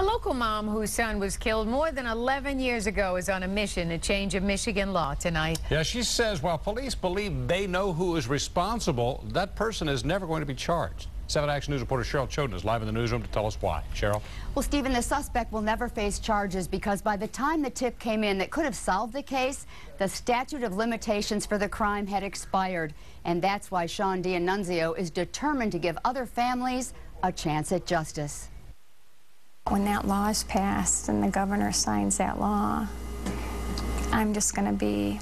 A local mom whose son was killed more than 11 years ago is on a mission to change a Michigan law tonight. Yeah, she says while police believe they know who is responsible, that person is never going to be charged. 7 Action News reporter Cheryl Choden is live in the newsroom to tell us why. Cheryl? Well, Stephen, the suspect will never face charges because by the time the tip came in that could have solved the case, the statute of limitations for the crime had expired. And that's why Sean D'Annunzio is determined to give other families a chance at justice. When that law is passed and the governor signs that law, I'm just going to be,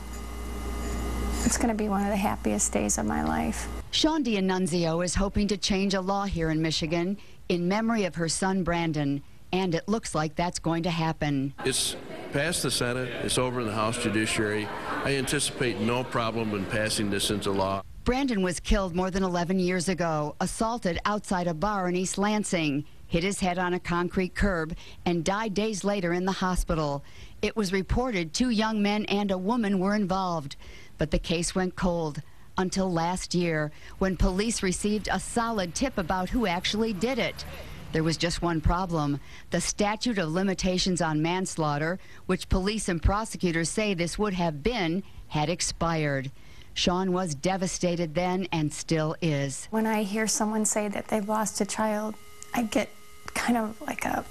it's going to be one of the happiest days of my life. Sean D'Annunzio is hoping to change a law here in Michigan in memory of her son Brandon, and it looks like that's going to happen. It's past the Senate, it's over in the House Judiciary. I anticipate no problem in passing this into law. Brandon was killed more than 11 years ago, assaulted outside a bar in East Lansing, hit his head on a concrete curb, and died days later in the hospital. It was reported 2 young men and a woman were involved, but the case went cold until last year when police received a solid tip about who actually did it. There was just one problem. The statute of limitations on manslaughter, which police and prosecutors say this would have been, had expired. Sean was devastated then and still is. When I hear someone say that they've lost a child, I get kind of like a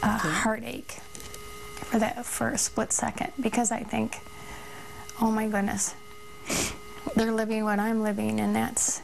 heartache for a split second, because I think, oh my goodness, they're living what I'm living, and that's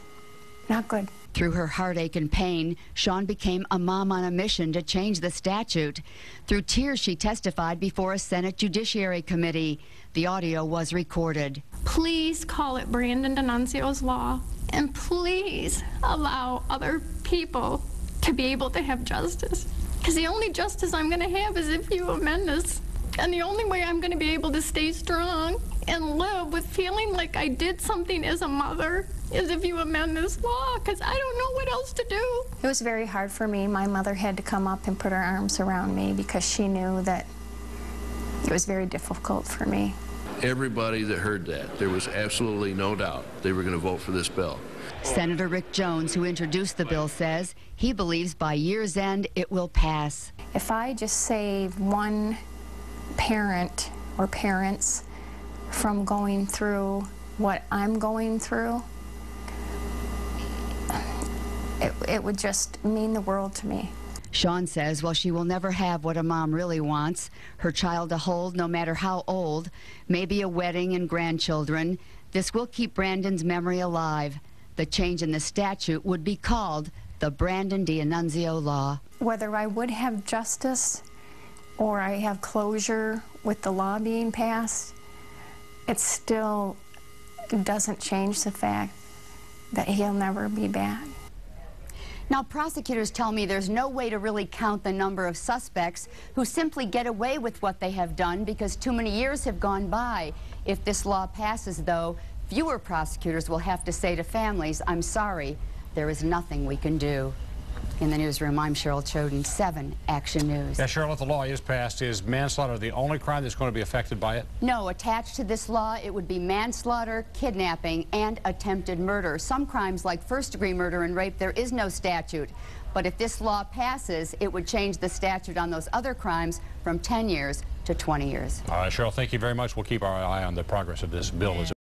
not good. Through her heartache and pain, Sean became a mom on a mission to change the statute. Through tears, she testified before a Senate Judiciary Committee. The audio was recorded. Please call it Brandon D'Annunzio's law, and please allow other people to be able to have justice. Because the only justice I'm going to have is if you amend this. And the only way I'm going to be able to stay strong and live with feeling like I did something as a mother is if you amend this law, because I don't know what else to do. It was very hard for me. My mother had to come up and put her arms around me because she knew that it was very difficult for me. Everybody that heard that, there was absolutely no doubt they were going to vote for this bill. Senator Rick Jones, who introduced the bill, says he believes by year's end it will pass. If I just save one parent or parents from going through what I'm going through, it would just mean the world to me. Sean says while she will never have what a mom really wants, her child to hold no matter how old, maybe a wedding and grandchildren, this will keep Brandon's memory alive. The change in the statute would be called the Brandon D'Annunzio Law. Whether I would have justice or I have closure with the law being passed, it still doesn't change the fact that he'll never be back. Now, prosecutors tell me there's no way to really count the number of suspects who simply get away with what they have done because too many years have gone by. If this law passes, though, fewer prosecutors will have to say to families, I'm sorry, there is nothing we can do. In the newsroom, I'm Cheryl Choden, 7 Action News. Yeah, Cheryl, if the law is passed, is manslaughter the only crime that's going to be affected by it? No, attached to this law, it would be manslaughter, kidnapping, and attempted murder. Some crimes like first-degree murder and rape, there is no statute. But if this law passes, it would change the statute on those other crimes from 10 years to 20 years. All right, Cheryl, thank you very much. We'll keep our eye on the progress of this bill as